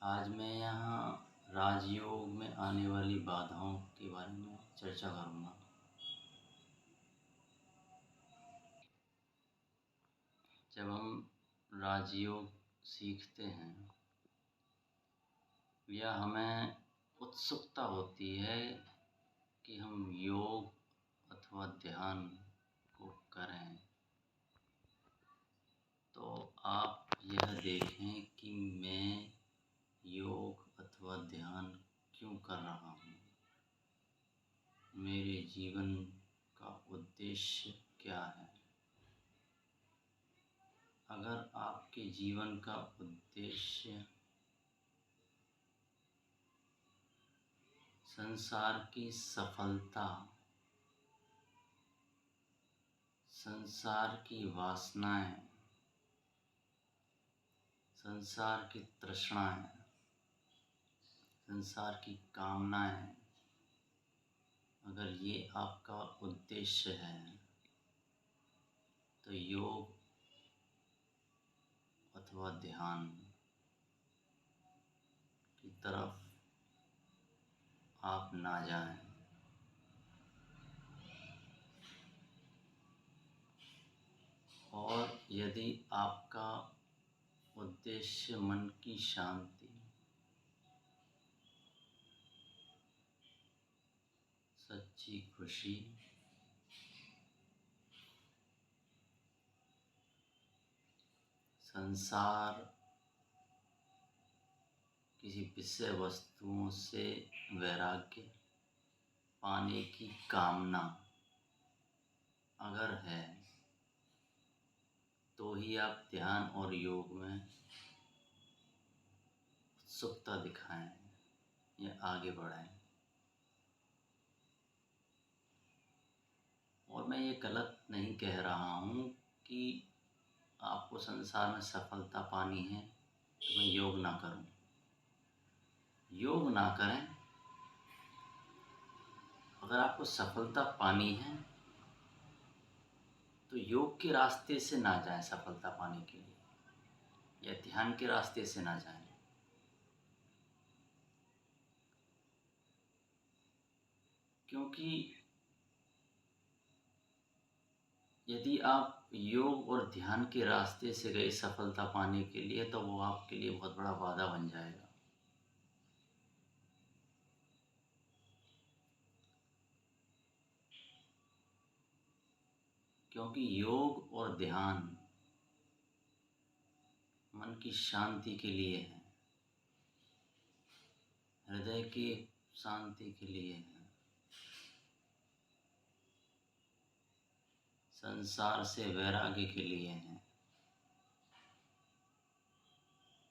आज मैं यहाँ राजयोग में आने वाली बाधाओं के बारे में चर्चा करूँगा। जब हम राजयोग सीखते हैं या हमें उत्सुकता होती है कि हम योग अथवा ध्यान को करें, तो आप यह देखें कि मैं योग अथवा ध्यान क्यों कर रहा हूँ, मेरे जीवन का उद्देश्य क्या है। अगर आपके जीवन का उद्देश्य संसार की सफलता, संसार की वासनाएं, संसार की तृष्णाएं, संसार की कामनाएं, अगर ये आपका उद्देश्य है तो योग अथवा ध्यान की तरफ आप ना जाएं। और यदि आपका उद्देश्य मन की शांति, सच्ची खुशी, संसार, किसी विषय वस्तुओं से वैराग्य पाने की कामना अगर है, तो ही आप ध्यान और योग में उत्सुकता दिखाएं या आगे बढ़ें। और मैं ये गलत नहीं कह रहा हूँ कि आपको संसार में सफलता पानी है तो मैं योग ना करूँ। योग ना करें, अगर आपको सफलता पानी है तो योग के रास्ते से ना जाएं सफलता पाने के लिए, या ध्यान के रास्ते से ना जाएं। क्योंकि यदि आप योग और ध्यान के रास्ते से गए सफलता पाने के लिए, तो वो आपके लिए बहुत बड़ा बाधा बन जाएगा। क्योंकि योग और ध्यान मन की शांति के लिए है, हृदय की शांति के लिए है, संसार से वैराग्य के लिए है।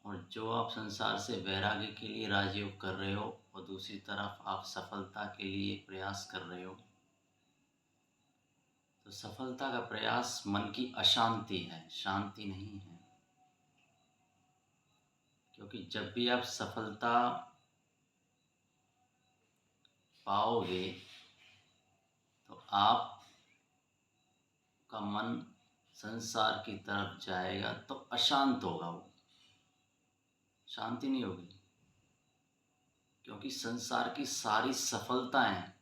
और जो आप संसार से वैराग्य के लिए राजयोग कर रहे हो और दूसरी तरफ आप सफलता के लिए प्रयास कर रहे हो, तो सफलता का प्रयास मन की अशांति है, शांति नहीं है। क्योंकि जब भी आप सफलता पाओगे तो आप का मन संसार की तरफ जाएगा, तो अशांत होगा, वो शांति नहीं होगी। क्योंकि संसार की सारी सफलताएं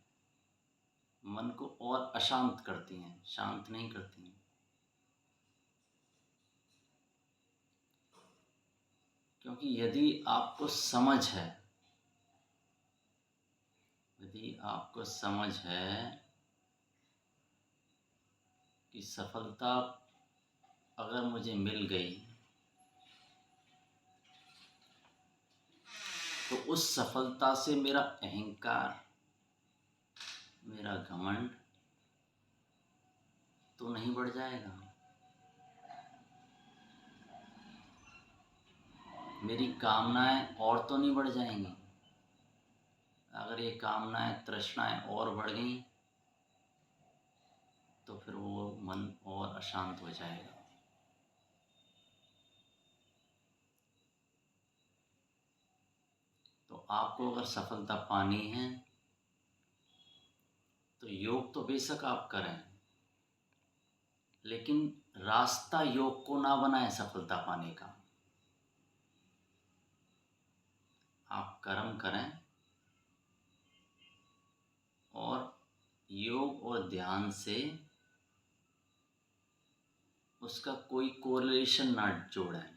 मन को और अशांत करती हैं, शांत नहीं करती हैं। क्योंकि यदि आपको समझ है, यदि आपको समझ है कि सफलता अगर मुझे मिल गई तो उस सफलता से मेरा अहंकार, मेरा घमंड तो नहीं बढ़ जाएगा, मेरी कामनाएं और तो नहीं बढ़ जाएंगी। अगर ये कामनाएं, तृष्णाएं और बढ़ गई तो फिर वो मन और अशांत हो जाएगा। तो आपको अगर सफलता पानी है तो योग तो बेशक आप करें, लेकिन रास्ता योग को ना बनाएं सफलता पाने का। आप कर्म करें और योग और ध्यान से उसका कोई कोरिलेशन ना जोड़ें।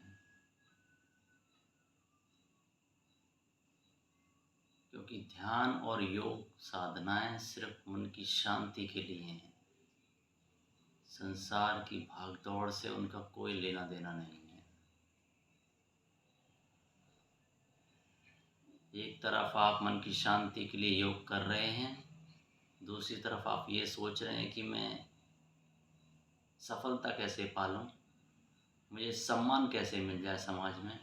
क्योंकि ध्यान और योग साधनाएं सिर्फ मन की शांति के लिए हैं। संसार की भागदौड़ से उनका कोई लेना देना नहीं है। एक तरफ आप मन की शांति के लिए योग कर रहे हैं, दूसरी तरफ आप ये सोच रहे हैं कि मैं सफलता कैसे पालूं, मुझे सम्मान कैसे मिल जाए समाज में,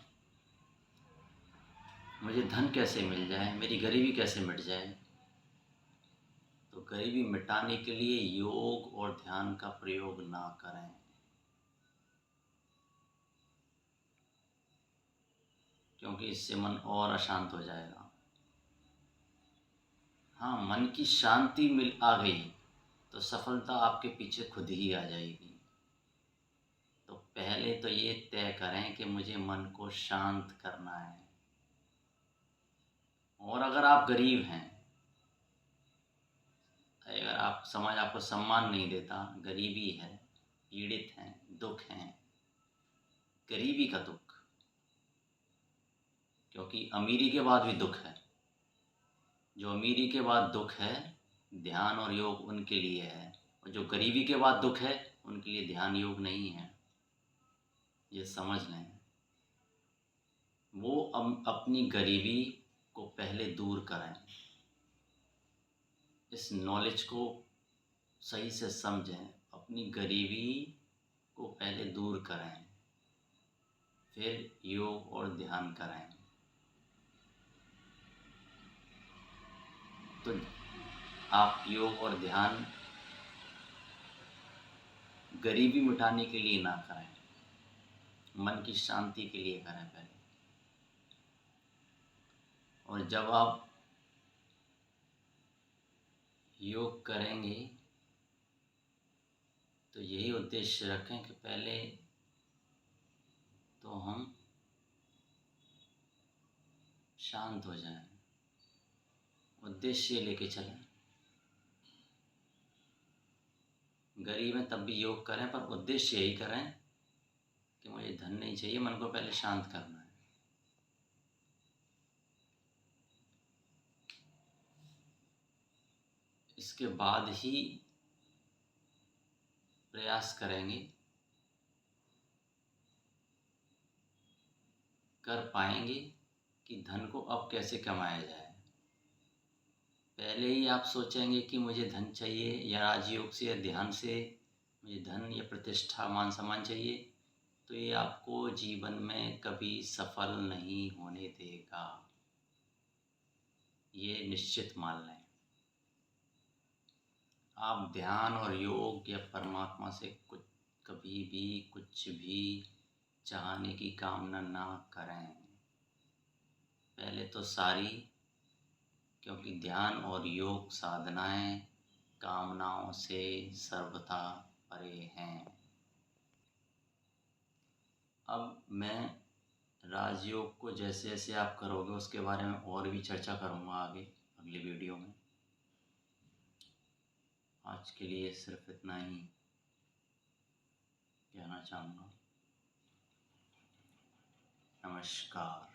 मुझे धन कैसे मिल जाए, मेरी गरीबी कैसे मिट जाए। तो गरीबी मिटाने के लिए योग और ध्यान का प्रयोग ना करें। क्योंकि इससे मन और अशांत हो जाएगा। हाँ, मन की शांति मिल आ गई तो सफलता आपके पीछे खुद ही आ जाएगी। तो पहले तो ये तय करें कि मुझे मन को शांत करना है। और अगर आप गरीब हैं, अगर आप समाज आपको सम्मान नहीं देता, गरीबी है, पीड़ित हैं, दुख हैं, गरीबी का दुख, क्योंकि अमीरी के बाद भी दुख है। जो अमीरी के बाद दुख है, ध्यान और योग उनके लिए है, और जो गरीबी के बाद दुख है उनके लिए ध्यान योग नहीं है। ये समझ लें। वो अपनी गरीबी को पहले दूर करें। इस नॉलेज को सही से समझें। अपनी गरीबी को पहले दूर करें, फिर योग और ध्यान करें। तो आप योग और ध्यान गरीबी मिटाने के लिए ना करें, मन की शांति के लिए करें पहले। और जब आप योग करेंगे तो यही उद्देश्य रखें कि पहले तो हम शांत हो जाएं। उद्देश्य लेके चलें। गरीब हैं तब भी योग करें, पर उद्देश्य यही करें कि मुझे धन नहीं चाहिए, मन को पहले शांत करना है। इसके बाद ही प्रयास करेंगे, कर पाएंगे कि धन को अब कैसे कमाया जाए। पहले ही आप सोचेंगे कि मुझे धन चाहिए, या राजयोग से या ध्यान से मुझे धन या प्रतिष्ठा मान सम्मान चाहिए, तो ये आपको जीवन में कभी सफल नहीं होने देगा। ये निश्चित मान लें। आप ध्यान और योग या परमात्मा से कुछ कभी भी कुछ भी चाहने की कामना ना करें। पहले तो सारी, क्योंकि ध्यान और योग साधनाएं कामनाओं से सर्वथा परे हैं। अब मैं राजयोग को जैसे जैसे आप करोगे उसके बारे में और भी चर्चा करूँगा आगे अगली वीडियो में। आज के लिए सिर्फ इतना ही कहना चाहूँगा। नमस्कार।